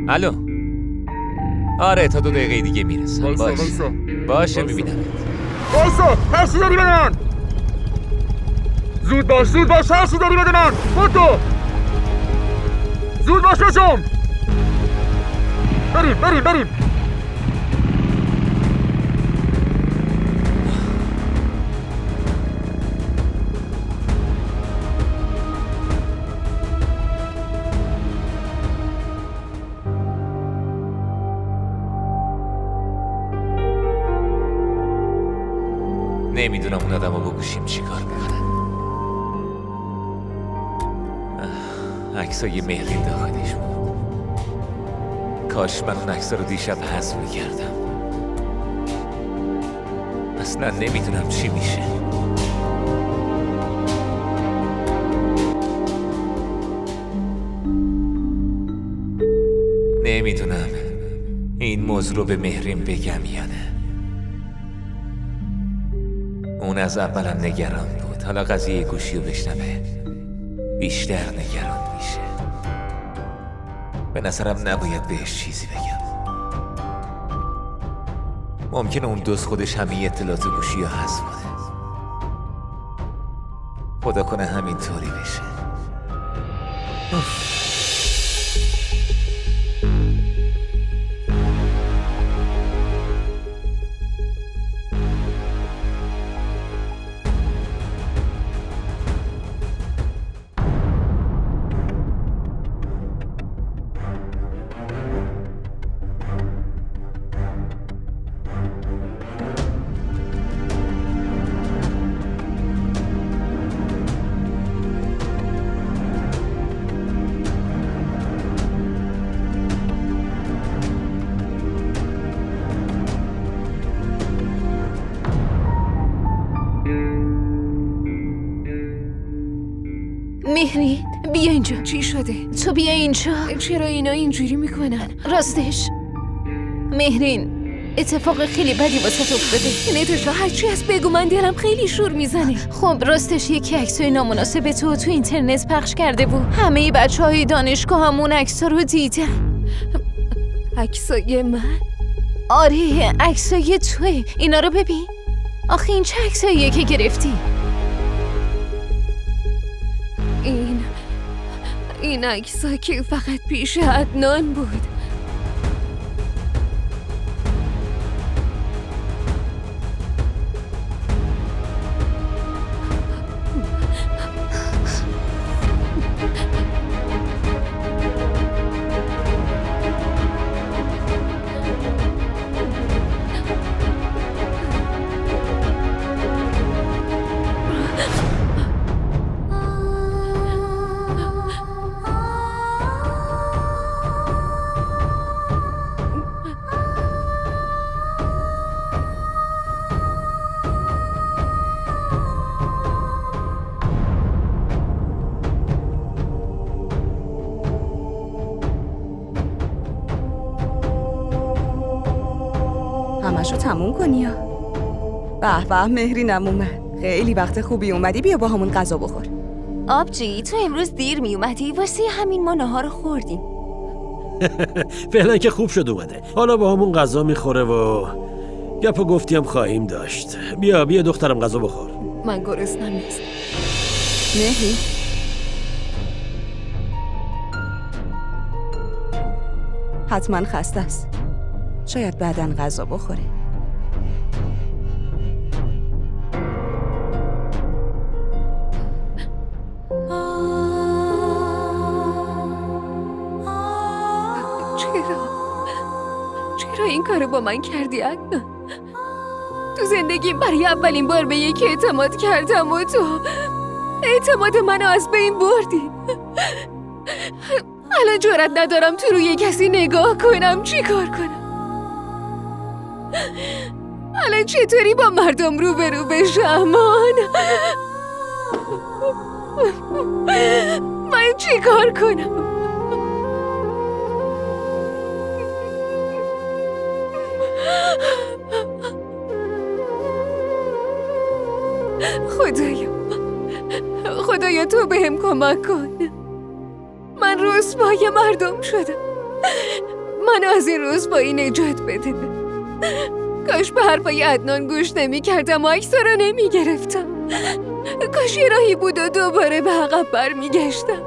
الو. آره تا 2 دقیقه دیگه میرسم. باشه میبینم. وایسا، هرچی داری بده من. زود باش، هرچی داری بده من. خودتو زود باش بشم. بریم. نمیدونم اون آدم رو بگوشیم چی کار میکنن. عکسای مهرین داخلش بود. کاش من اون عکسا رو دیشب حذف میکردم. اصلا نمیدونم چی میشه. نمیدونم این موضوع رو به مهرین بگم یا نه. اون از اولم نگران بود. حالا قضیه گوشی رو بشنوه بیشتر نگران میشه. به نظرم نباید بهش چیزی بگم. ممکنه اون دوست خودش همه اطلاعات گوشی رو حذف کنه. خدا کنه همینطوری بشه. مهری بیا اینجا. چی شده؟ تو بیا اینجا. چرا اینا اینجوری میکنن؟ راستش مهرین اتفاق خیلی بدی واسه افتاده. نتاشا هرچی هست بگو، من دلم خیلی شور میزنه. خب راستش یکی عکسای نامناسب تو اینترنت پخش کرده بود. همه بچه‌های دانشگاه همون عکس‌ها رو دیدن. عکسای من؟ آره عکسای توه. اینا رو ببین. آخه این چه عکساییه که گرفتی؟ این عکس‌ها که فقط پیش عدنان بود. همشو تموم کنی یا؟ به مهرینم اومد. خیلی وقت خوبی اومدی. بیا با همون غذا بخور. آبجی تو امروز دیر می اومدی، واسه همین ما نهار خوردیم. فعلا که خوب شد اومده. حالا با همون غذا میخوره و گپ و گفتی هم خواهیم داشت. بیا دخترم غذا بخور. من گرسنم نیست. مهری حتما خسته است. شاید بعداً غذا بخوره. چرا این کارو با من کردی عدنان؟ تو زندگیم برای اولین بار به یکی اعتماد کردم و تو اعتماد منو از بین بردی. الان جرئت ندارم تو روی کسی نگاه کنم. چی کار کنم؟ الان چطوری با مردم روبرو بشم؟ من چی کار کنم؟ خدایا تو بهم کمک کن. من رسوای مردم شدم. منو از این رسوایی نجات بده. کاش به حرفای عدنان گوش نمی کردم و عکس رو نمی گرفتم. کاش یه راهی بود و دوباره به عقب برمی گشتم.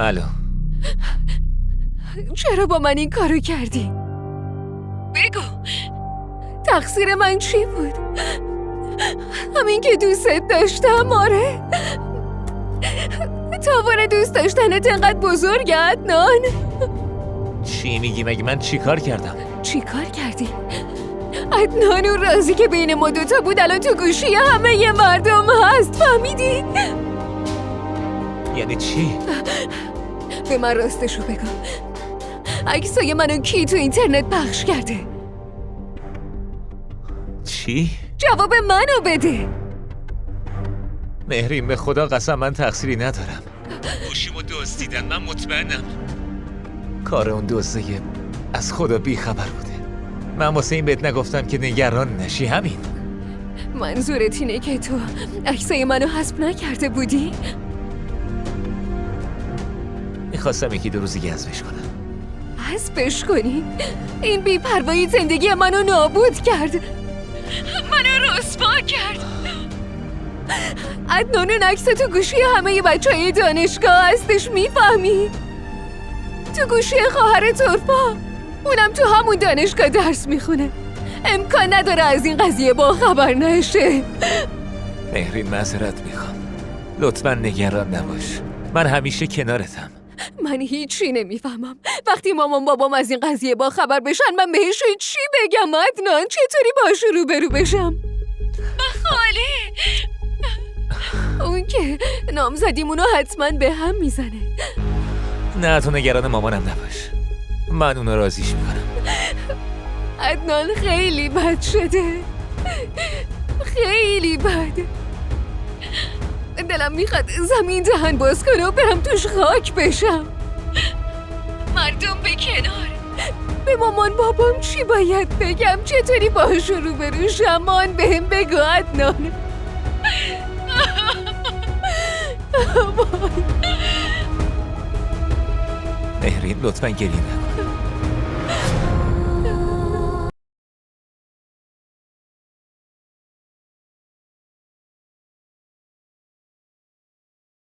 الو. چرا با من این کارو کردی؟ بگو تقصیر من چی بود؟ همین که دوستت داشتم. آره تاوان دوست داشتنت انقدر بزرگه عدنان. چی میگی؟ مگه من چی کار کردم؟ چی کار کردی؟ عدنان اون رازی که بین ما دوتا بود الان تو گوشی همه مردم هست. فهمیدی؟ یعنی چی؟ به من راستشو بگو. عکسای منو کی تو اینترنت پخش کرده؟ چی؟ جواب منو بده. مهرین به خدا قسم من تقصیری ندارم. گوشیمو دزدیدن، من مطمئنم. کار اون دزده از خدا بی خبر بوده. من واسه این بهت نگفتم که نگران نشی. همین. منظورت اینه که تو عکسای منو حذف نکرده بودی؟ میخواستم یکی دو روز دیگه حذفش کنم. حذفش کنی؟ این بی‌پروایی زندگی منو نابود کرد. منو رسوا کرد. عدنان اون عکس تو گوشی همه بچه‌های دانشگاه هستش. میفهمی؟ تو گوشی خواهر طرفا. اونم تو همون دانشگاه درس میخونه. امکان نداره از این قضیه با خبر نشه. مهرین معذرت میخوام. لطفاً نگران نباش. من همیشه کنارتم. من هیچی نمیفهمم. وقتی مامان بابام از این قضیه با خبر بشن من بهشون چی بگم عدنان؟ چطوری باشون روبرو بشم؟ خاله اون که نامزدیمونو حتما به هم میزنه. نه تو نگران مامانم نباش. من اونو راضیش میکنم. عدنان خیلی بد شده. خیلی بد. دلم میخواد زمین دهن باز کنه و برم توش خاک بشم. مردم به کنار. به مامان بابام چی باید بگم؟ چطوری باهاشون روبرو شم؟ مان بهم بگو عدنان. مهرین لطفاً گریه نکن.